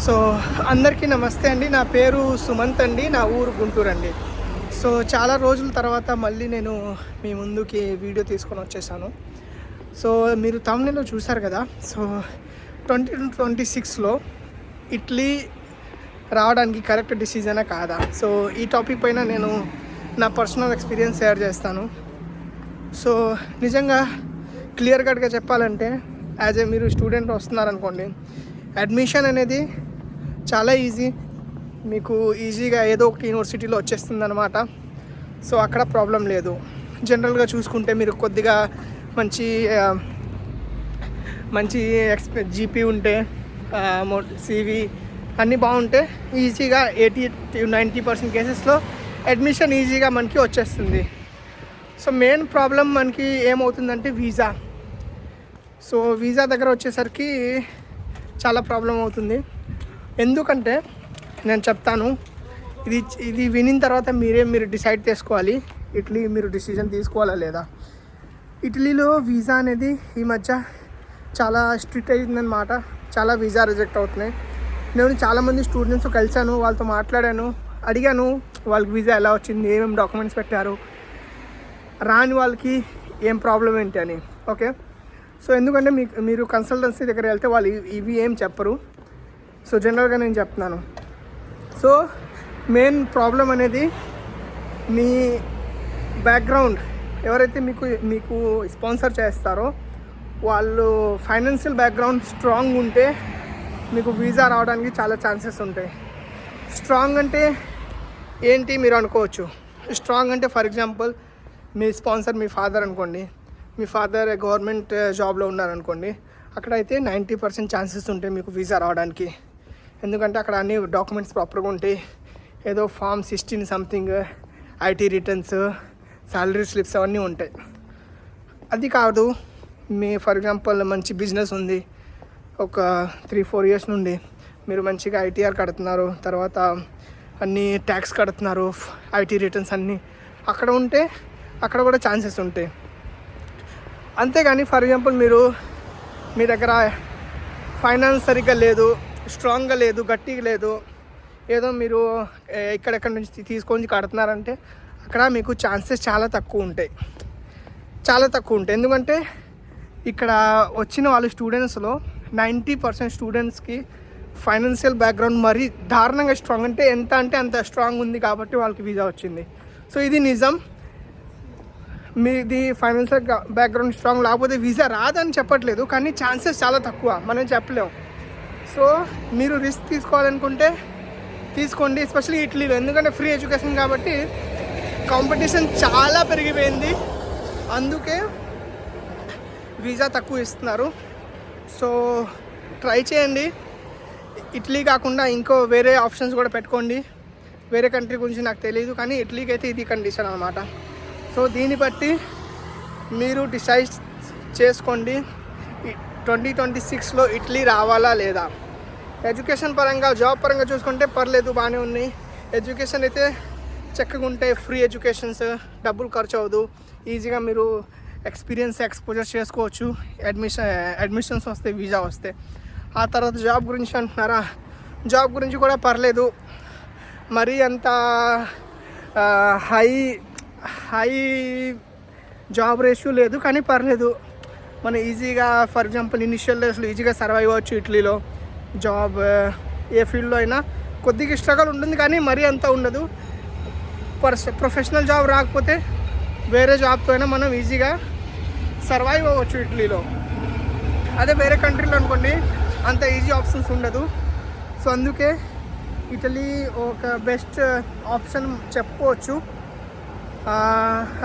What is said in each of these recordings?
So అందరికీ నమస్తే అండి. నా పేరు సుమంత్ అండి. నా ఊరు గుంటూరు అండి. సో చాలా రోజుల తర్వాత మళ్ళీ నేను మీ ముందుకి వీడియో తీసుకొని వచ్చేసాను. సో మీరు తమిళలో చూసారు కదా. సో 2026లో ఇటలీ రావడానికి కరెక్ట్ డిసిజనా కాదా? సో ఈ టాపిక్ పైన నేను నా పర్సనల్ ఎక్స్పీరియన్స్ షేర్ చేస్తాను. సో నిజంగా క్లియర్ కట్గా చెప్పాలంటే మీరు స్టూడెంట్ వస్తున్నారనుకోండి, అడ్మిషన్ అనేది చాలా ఈజీ. మీకు ఈజీగా ఏదో ఒకటి యూనివర్సిటీలో వచ్చేస్తుంది అనమాట. సో అక్కడ ప్రాబ్లం లేదు. జనరల్గా చూసుకుంటే మీరు కొద్దిగా మంచి జీపీ ఉంటే, సివి అన్నీ బాగుంటే ఈజీగా 80-90% కేసెస్లో అడ్మిషన్ ఈజీగా మనకి వచ్చేస్తుంది. సో మెయిన్ ప్రాబ్లం మనకి ఏమవుతుందంటే వీసా. సో వీసా దగ్గర వచ్చేసరికి చాలా ప్రాబ్లం అవుతుంది. ఎందుకంటే నేను చెప్తాను, ఇది వినిన తర్వాత మీరు డిసైడ్ చేసుకోవాలి ఇటలీ మీరు డిసిజన్ తీసుకోవాలా లేదా. ఇటలీలో వీసా అనేది ఈ మధ్య చాలా స్ట్రిక్ట్ అయిందన్నమాట. చాలా వీసా రిజెక్ట్ అవుతున్నాయి. నేను చాలామంది స్టూడెంట్స్ కలిశాను, వాళ్ళతో మాట్లాడాను, అడిగాను వాళ్ళకి వీసా ఎలా వచ్చింది, ఏమేమి డాక్యుమెంట్స్ పెట్టారు, రాని వాళ్ళకి ఏం ప్రాబ్లం ఏంటి అని. ఓకే, సో ఎందుకంటే మీరు కన్సల్టెన్సీ దగ్గర వెళ్తే వాళ్ళు ఇవి ఏం చెప్పరు. సో జనరల్గా నేను చెప్తున్నాను. సో మెయిన్ ప్రాబ్లం అనేది మీ బ్యాక్గ్రౌండ్, ఎవరైతే మీకు స్పాన్సర్ చేస్తారో వాళ్ళు ఫైనాన్షియల్ బ్యాక్గ్రౌండ్ స్ట్రాంగ్ ఉంటే మీకు వీసా రావడానికి చాలా ఛాన్సెస్ ఉంటాయి. స్ట్రాంగ్ అంటే ఏంటి మీరు అనుకోవచ్చు. స్ట్రాంగ్ అంటే for example me sponsor me father అనుకోండి, మీ ఫాదర్ గవర్నమెంట్ జాబ్లో ఉన్నారనుకోండి, అక్కడైతే 90% ఛాన్సెస్ ఉంటాయి మీకు వీసా రావడానికి. ఎందుకంటే అక్కడ అన్ని డాక్యుమెంట్స్ ప్రాపర్గా ఉంటాయి. ఏదో form 16 something, IT returns, salary slips అవన్నీ ఉంటాయి. అది కాదు, మీ ఫర్ ఎగ్జాంపుల్ మంచి బిజినెస్ ఉంది, ఒక 3-4 ఇయర్స్ నుండి మీరు మంచిగా ఐటీఆర్ కడుతున్నారు, తర్వాత అన్నీ ట్యాక్స్ కడుతున్నారు, ఐటీ రిటర్న్స్ అన్నీ అక్కడ ఉంటే అక్కడ కూడా ఛాన్సెస్ ఉంటాయి. అంతేగాని ఫర్ ఎగ్జాంపుల్ మీ దగ్గర ఫైనాన్స్ సరిగ్గా లేదు, స్ట్రాంగ్గా లేదు, గట్టిగా లేదు, ఏదో మీరు ఇక్కడెక్కడి నుంచి తీసుకొని కడుతున్నారంటే అక్కడ మీకు ఛాన్సెస్ చాలా తక్కువ ఉంటాయి. ఎందుకంటే ఇక్కడ వచ్చిన వాళ్ళు స్టూడెంట్స్లో 90% స్టూడెంట్స్కి ఫైనాన్షియల్ బ్యాక్గ్రౌండ్ మరీ దారుణంగా స్ట్రాంగ్, అంటే ఎంత అంటే అంత స్ట్రాంగ్ ఉంది కాబట్టి వాళ్ళకి వీసా వచ్చింది. సో ఇది నిజం. మీది ఫైనాన్షియల్ బ్యాక్గ్రౌండ్ స్ట్రాంగ్ లేకపోతే వీసా రాదని చెప్పట్లేదు, కానీ ఛాన్సెస్ చాలా తక్కువ, మనం చెప్పలేము. సో మీరు రిస్క్ తీసుకోవాలనుకుంటే తీసుకోండి, ఎస్పెషల్లీ ఇటలీలో. ఎందుకంటే ఫ్రీ ఎడ్యుకేషన్ కాబట్టి కాంపిటీషన్ చాలా పెరిగిపోయింది, అందుకే వీసా తక్కువ ఇస్తున్నారు. సో ట్రై చేయండి. ఇటలీ కాకుండా ఇంకో వేరే ఆప్షన్స్ కూడా పెట్టుకోండి. వేరే కంట్రీ గురించి నాకు తెలియదు, కానీ ఇటలీకి అయితే ఇది కండిషన్ అనమాట. సో దీన్ని బట్టి మీరు డిసైడ్ చేసుకోండి 2026లో ఇటలీ రావాలా లేదా. ఎడ్యుకేషన్ పరంగా, జాబ్ పరంగా చూసుకుంటే పర్లేదు, బాగానే ఉన్నాయి. ఎడ్యుకేషన్ అయితే చక్కగా ఉంటాయి, ఫ్రీ ఎడ్యుకేషన్స్, డబ్బులు ఖర్చు అవ్వదు, ఈజీగా మీరు ఎక్స్పోజర్ చేసుకోవచ్చు. అడ్మిషన్స్ వస్తే, వీసా వస్తే. ఆ తర్వాత జాబ్ గురించి అంటున్నారా, జాబ్ గురించి కూడా పర్లేదు, మరీ అంత హై జాబ్ రేషియో లేదు, కానీ పర్లేదు. మనం ఈజీగా ఫర్ ఎగ్జాంపుల్ ఇనిషియల్ డేస్లో ఈజీగా సర్వైవ్ అవ్వచ్చు ఇటలీలో. జాబ్ ఏ ఫీల్డ్లో అయినా కొద్దిగా స్ట్రగల్ ఉంటుంది, కానీ మరీ అంత ఉండదు. ప్రొఫెషనల్ జాబ్ రాకపోతే వేరే జాబ్తో అయినా మనం ఈజీగా సర్వైవ్ అవ్వచ్చు ఇటలీలో. అదే వేరే కంట్రీలో అనుకోండి అంత ఈజీ ఆప్షన్స్ ఉండదు. సో అందుకే ఇటలీ ఒక బెస్ట్ ఆప్షన్ చెప్పుకోవచ్చు.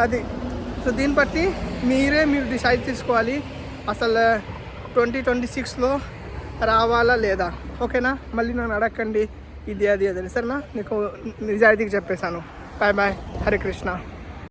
అది. సో దీన్ని బట్టి మీరు డిసైడ్ చేసుకోవాలి అసలు 2026లో రావాలా లేదా. ఓకేనా? మళ్ళీ నన్ను అడగండి ఇది అది సరేనా? నీకు నిజాయితీకి చెప్పేశాను. Bye bye. హరే కృష్ణ.